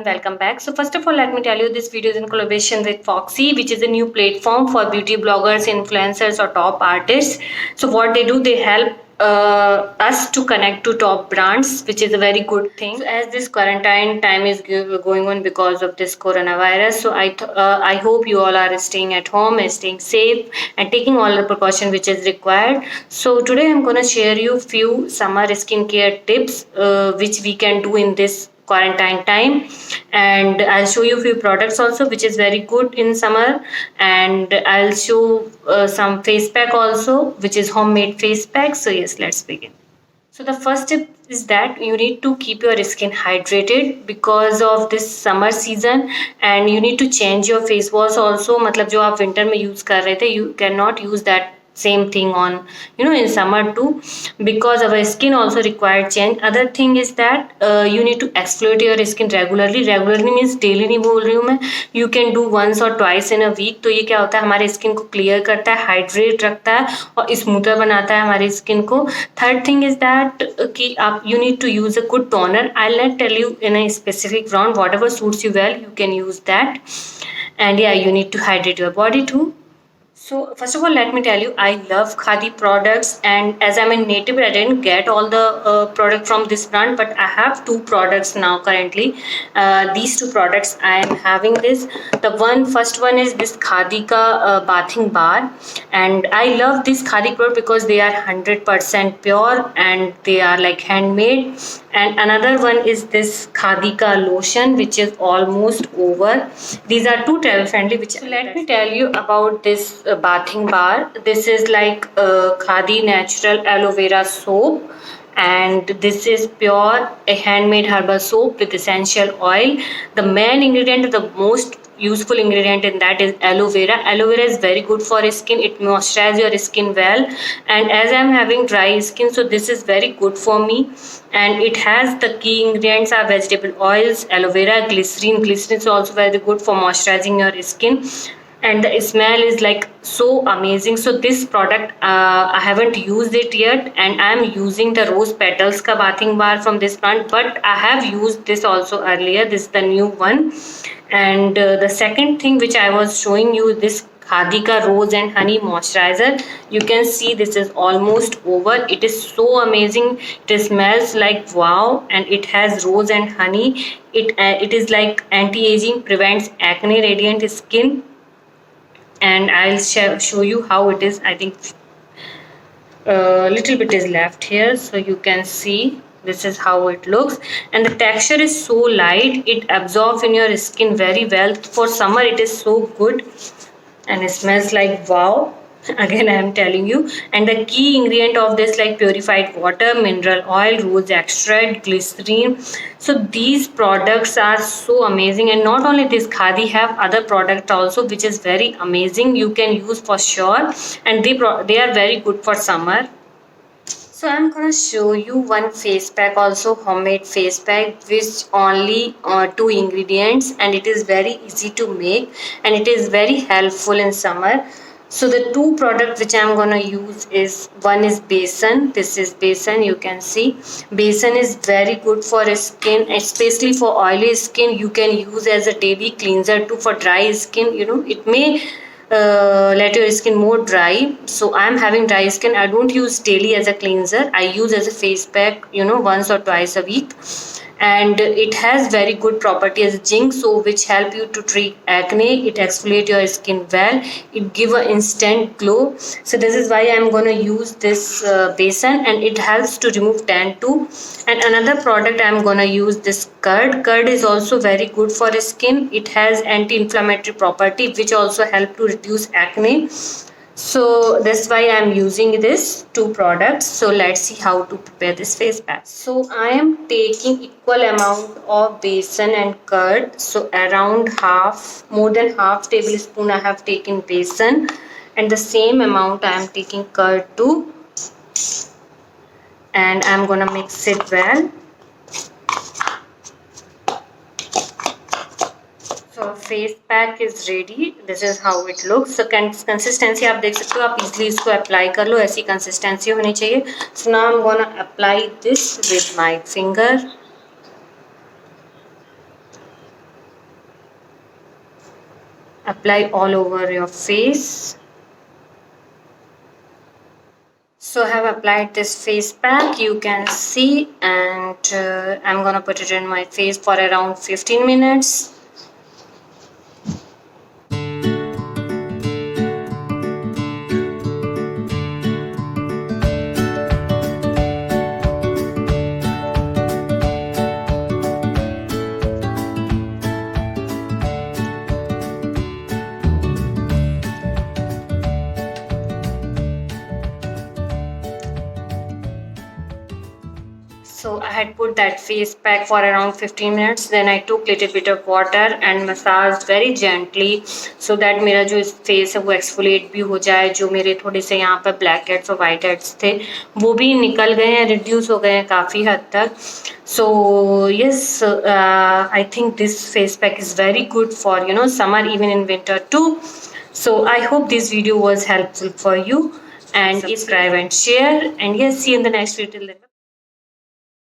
everyone, welcome back. So first of all, let me tell you this video is in collaboration with Foxy, which is a new platform for beauty bloggers, influencers or top artists. So what they do, they help us to connect to top brands, which is a very good thing. So as this quarantine time is going on because of this coronavirus, so I hope you all are staying at home, staying safe, and taking all the precaution which is required. So today I'm gonna share you few summer skincare tips which we can do in this quarantine time, and I'll show you few products also which is very good in summer, and I'll show some face pack also which is homemade face pack. So yes, let's begin. So the first tip is that you need to keep your skin hydrated because of this summer season, and you need to change your face wash also. मतलब जो आप winter में use कर रहे थे, you cannot use that same thing on in summer too, because our skin also required change. Other thing is that you need to exfoliate your skin regularly means daily नहीं बोल रही हूँ मैं, you can do once or twice in a week. तो ये क्या होता है, हमारे स्किन को क्लियर करता है, हाइड्रेट रखता है और स्मूथर बनाता है हमारे स्किन को. थर्ड थिंग इज दैट कि आप you need to use a good toner. I let tell you in a specific brand, whatever suits you well, you can use that. And yeah, you need to hydrate your body too. So first of all, let me tell you, I love Khadi products, and as I'm a native, I didn't get all the product from this brand, but I have two products now currently. These two products I am having this. The first one is this Khadi ka bathing bar, and I love this Khadi product because they are 100% pure and they are like handmade. And another one is this Khadi ka lotion, which is almost over. These are two travel friendly. Which let me tell you about this bathing bar. This is like Khadi natural aloe vera soap, and this is pure a handmade herbal soap with essential oil. The main ingredient, the most useful ingredient in that is aloe vera. Aloe vera is very good for skin. It moisturizes your skin well, and as I'm having dry skin, so this is very good for me. And it has the key ingredients are vegetable oils, aloe vera, glycerin. Glycerin is also very good for moisturizing your skin, and the smell is like so amazing. So this product I haven't used it yet, and I'm using the rose petals ka bathing bar from this brand, but I have used this also earlier. This is the new one. And the second thing which I was showing you, this Khadi ka rose and honey moisturizer. You can see this is almost over. It is so amazing. It smells like wow, and it has rose and honey. It is like anti-aging, prevents acne, radiant skin. And I'll show you how it is. I think a little bit is left here, so you can see this is how it looks, and the texture is so light, it absorbs in your skin very well. For summer it is so good, and it smells like wow. Again I am telling you. And the key ingredient of this, like purified water, mineral oil, rose extract, glycerin. So these products are so amazing. And not only this, Khadi have other product also which is very amazing, you can use for sure, and they are very good for summer. So I'm gonna show you one face pack also, homemade face pack, which only two ingredients, and it is very easy to make, and it is very helpful in summer. So the two products which I'm gonna use is, one is besan. This is besan. You can see besan is very good for skin, especially for oily skin. You can use as a daily cleanser too. For dry skin, it may let your skin more dry. So I'm having dry skin. I don't use daily as a cleanser. I use as a face pack, once or twice a week. And it has very good property as zinc, so which help you to treat acne. It exfoliate your skin well. It give an instant glow. So this is why I'm gonna use this besan, and it helps to remove tan too. And another product I'm gonna use this curd. Curd is also very good for skin. It has anti-inflammatory property which also help to reduce acne. So that's why I'm using this two products. So let's see how to prepare this face pack. So I am taking equal amount of besan and curd. So around more than half tablespoon I have taken besan, and the same amount I am taking curd too. And I'm gonna mix it well. So face pack is ready. This is how it looks. So consistency आप देख सकते हो, आप easily इसको apply कर लो, ऐसी consistency होनी चाहिए. So now I'm gonna apply this with my finger. apply all over your face. So I have applied this face pack, you can see, and I'm gonna put it in my face for around 15 minutes. So I had put that face pack for around 15 minutes. Then I took little bit of water and massaged very gently so that मेरा जो face है वो exfoliate भी हो जाए, जो मेरे थोड़े से यहाँ पर black heads और white heads थे वो भी निकल गए हैं, reduce हो गए हैं काफ़ी हद तक. So yes, I think this face pack is very good for summer, even in winter too. So I hope this video was helpful for you, and subscribe and share, and yes, see you in the next video. Till then.